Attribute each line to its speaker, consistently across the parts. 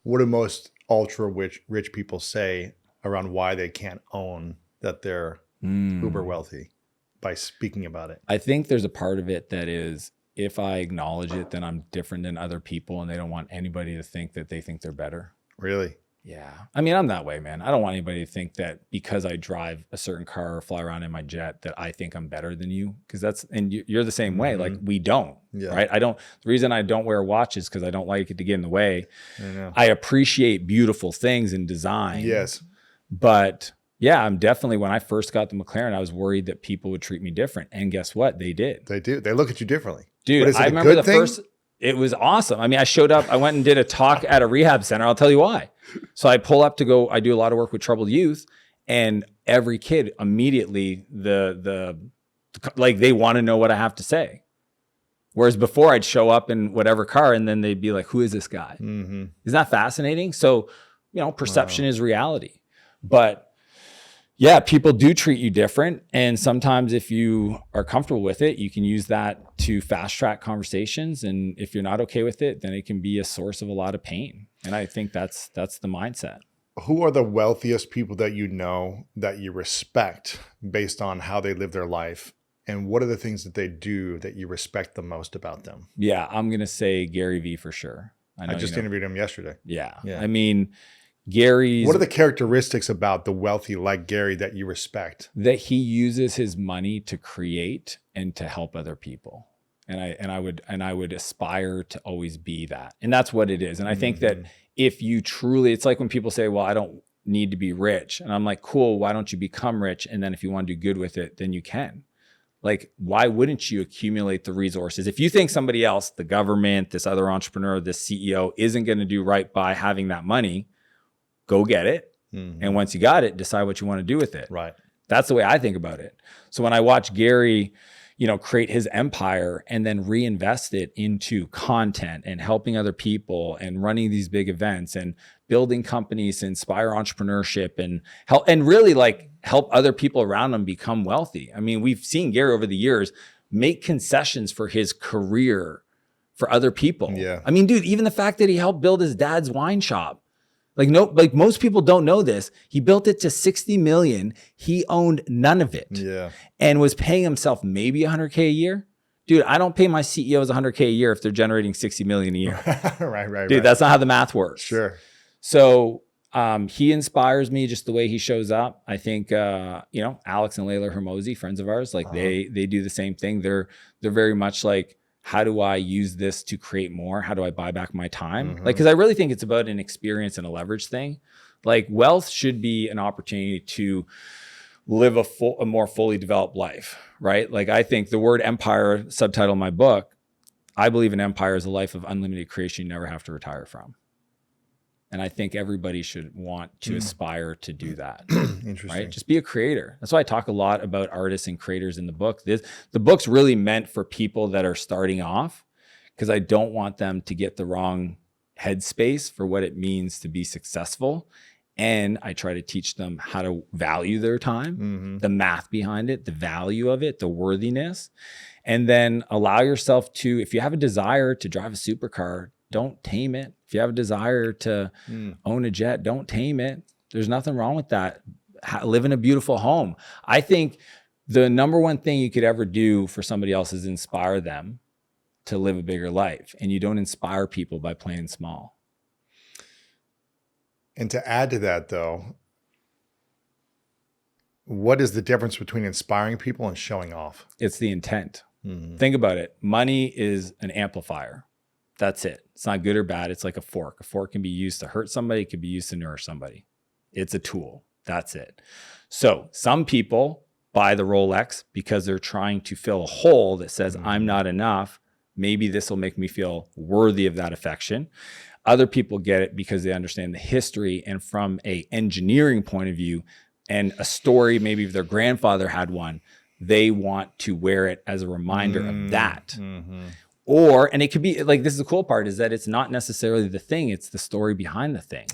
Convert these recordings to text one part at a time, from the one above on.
Speaker 1: What do most ultra rich people say around why they can't own that they're uber wealthy by speaking about it?
Speaker 2: I think there's a part of it that is, if I acknowledge it, then I'm different than other people, and they don't want anybody to think that they think they're better.
Speaker 1: Really?
Speaker 2: Yeah. I mean, I'm that way, man. I don't want anybody to think that because I drive a certain car or fly around in my jet that I think I'm better than you. And you're the same way. Like, we don't, right? The reason I don't wear a watch is because I don't like it to get in the way. I appreciate beautiful things in design.
Speaker 1: Yes.
Speaker 2: But yeah, I'm definitely, when I first got the McLaren, I was worried that people would treat me different. And guess what? They did.
Speaker 1: They do. They look at you differently.
Speaker 2: Dude, I remember the first, it was awesome. I mean, I showed up, I went and did a talk at a rehab center. I'll tell you why. So I pull up to go, I do a lot of work with troubled youth, and every kid immediately, like, they want to know what I have to say. Whereas before I'd show up in whatever car and then they'd be like, who is this guy? Isn't that fascinating? So, perception is reality. But yeah, people do treat you different. And sometimes if you are comfortable with it, you can use that to fast track conversations. And if you're not okay with it, then it can be a source of a lot of pain. And I think that's the mindset.
Speaker 1: Who are the wealthiest people that you know that you respect based on how they live their life? And what are the things that they do that you respect the most about them?
Speaker 2: Yeah, I'm going to say Gary Vee for sure.
Speaker 1: I just interviewed him yesterday.
Speaker 2: Yeah. I mean, Gary's...
Speaker 1: What are the characteristics about the wealthy like Gary that you respect?
Speaker 2: That he uses his money to create and to help other people. And I would aspire to always be that. And that's what it is. And I think that if you truly, it's like when people say, well, I don't need to be rich. And I'm like, cool, why don't you become rich? And then if you want to do good with it, then you can. Like, why wouldn't you accumulate the resources? If you think somebody else, the government, this other entrepreneur, this CEO isn't going to do right by having that money, go get it. And once you got it, decide what you want to do with it.
Speaker 1: Right.
Speaker 2: That's the way I think about it. So when I watch Gary, create his empire and then reinvest it into content and helping other people and running these big events and building companies to inspire entrepreneurship and help, and really like help other people around him become wealthy. I mean, we've seen Gary over the years make concessions for his career for other people.
Speaker 1: Yeah.
Speaker 2: I mean, dude, even the fact that he helped build his dad's wine shop. Like most people don't know this. He built it to 60 million. He owned none of it.
Speaker 1: Yeah.
Speaker 2: And was paying himself maybe $100K a year. Dude, I don't pay my CEOs $100K a year if they're generating 60 million a year.
Speaker 1: Right.
Speaker 2: Dude, that's not how the math works.
Speaker 1: Sure.
Speaker 2: So he inspires me just the way he shows up. I think Alex and Layla Hermosi, friends of ours, like they do the same thing. They're very much like, how do I use this to create more? How do I buy back my time? Like, because I really think it's about an experience and a leverage thing. Like, wealth should be an opportunity to live a more fully developed life, right? Like, I think the word empire, subtitle in my book, I believe an empire is a life of unlimited creation you never have to retire from. And I think everybody should want to aspire to do that.
Speaker 1: Interesting.
Speaker 2: Right? Just be a creator. That's why I talk a lot about artists and creators in the book. The book's really meant for people that are starting off, because I don't want them to get the wrong headspace for what it means to be successful. And I try to teach them how to value their time, the math behind it, the value of it, the worthiness. And then allow yourself to, if you have a desire to drive a supercar, don't tame it. If you have a desire to own a jet, don't tame it. There's nothing wrong with that. Live in a beautiful home. I think the number one thing you could ever do for somebody else is inspire them to live a bigger life. And you don't inspire people by playing small.
Speaker 1: And to add to that, though, what is the difference between inspiring people and showing off?
Speaker 2: It's the intent. Think about it. Money is an amplifier. That's it. It's not good or bad. It's like a fork. A fork can be used to hurt somebody. It can be used to nourish somebody. It's a tool. That's it. So some people buy the Rolex because they're trying to fill a hole that says, I'm not enough. Maybe this will make me feel worthy of that affection. Other people get it because they understand the history, and from a engineering point of view and a story, maybe if their grandfather had one, they want to wear it as a reminder of that. Or, and it could be like, this is the cool part, is that it's not necessarily the thing, it's the story behind the thing.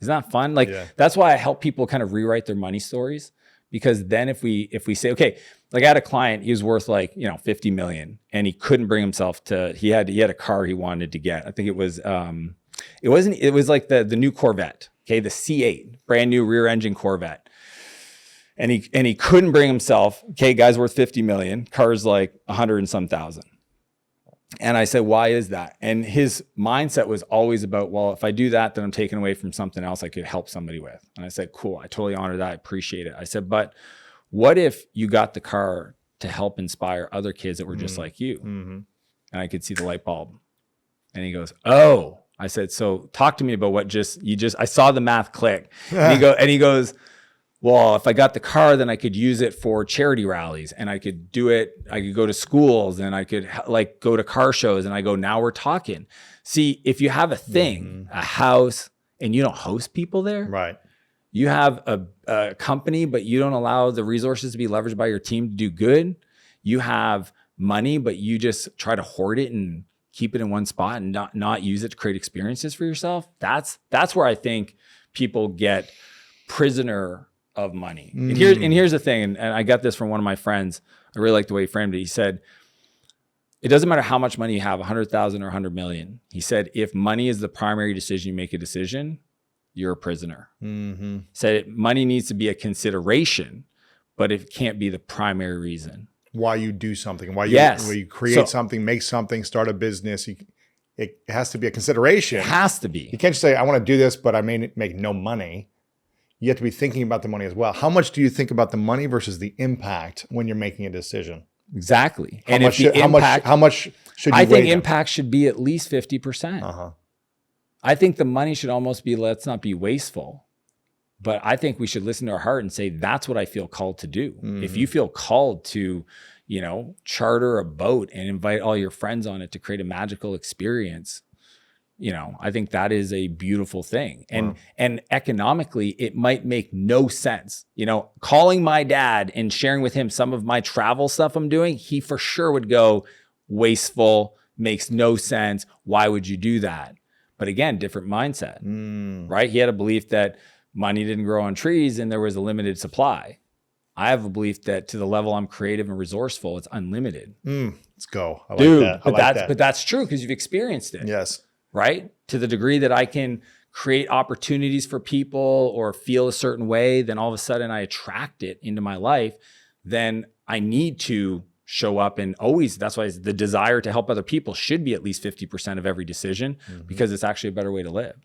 Speaker 2: Isn't that fun? Like, that's why I help people kind of rewrite their money stories. Because then if we say, okay, like I had a client, he was worth like, 50 million, and he couldn't bring himself to, he had a car he wanted to get. I think it was It wasn't, it was like the new Corvette. Okay. The C8, brand new rear engine Corvette. And he couldn't bring himself. Okay. Guy's worth 50 million. Car's like 100 and some thousand. And I said, why is that? And his mindset was always about, well, if I do that, then I'm taking away from something else I could help somebody with. And I said, cool. I totally honor that. I appreciate it. I said, but what if you got the car to help inspire other kids that were just like you? Mm-hmm. And I could see the light bulb. And he goes, oh. I said, so talk to me about what I saw the math click. And he goes, well, if I got the car, then I could use it for charity rallies, and I could do it. I could go to schools, and I could like go to car shows. And I go, now we're talking. See, if you have a thing, a house, and you don't host people there,
Speaker 1: right?
Speaker 2: You have a company, but you don't allow the resources to be leveraged by your team to do good. You have money, but you just try to hoard it and keep it in one spot and not use it to create experiences for yourself. That's where I think people get prisoner of money. And here's the thing, and I got this from one of my friends. I really like the way he framed it. He said, it doesn't matter how much money you have, 100,000 or 100 million. He said, if money is the primary decision, you make a decision, you're a prisoner. Mm-hmm. Said money needs to be a consideration, but it can't be the primary reason.
Speaker 1: Why you do something, why you create something, make something, start a business. It has to be a consideration.
Speaker 2: It has to be.
Speaker 1: You can't just say, I want to do this, but I may make no money. You have to be thinking about the money as well. How much do you think about the money versus the impact when you're making a decision?
Speaker 2: Exactly.
Speaker 1: How much should you
Speaker 2: I think impact should be at least 50%.
Speaker 1: Uh-huh.
Speaker 2: I think the money should almost be, let's not be wasteful. But I think we should listen to our heart and say, that's what I feel called to do. Mm-hmm. If you feel called to, charter a boat and invite all your friends on it to create a magical experience, I think that is a beautiful thing. And economically, it might make no sense. Calling my dad and sharing with him some of my travel stuff I'm doing, he for sure would go, wasteful, makes no sense. Why would you do that? But again, different mindset, right? He had a belief that money didn't grow on trees and there was a limited supply. I have a belief that to the level I'm creative and resourceful, it's unlimited.
Speaker 1: Let's go. I
Speaker 2: Dude,
Speaker 1: like that.
Speaker 2: But that's true because you've experienced it.
Speaker 1: Yes.
Speaker 2: Right? To the degree that I can create opportunities for people or feel a certain way, then all of a sudden I attract it into my life. Then I need to show up and always, that's why the desire to help other people should be at least 50% of every decision because it's actually a better way to live.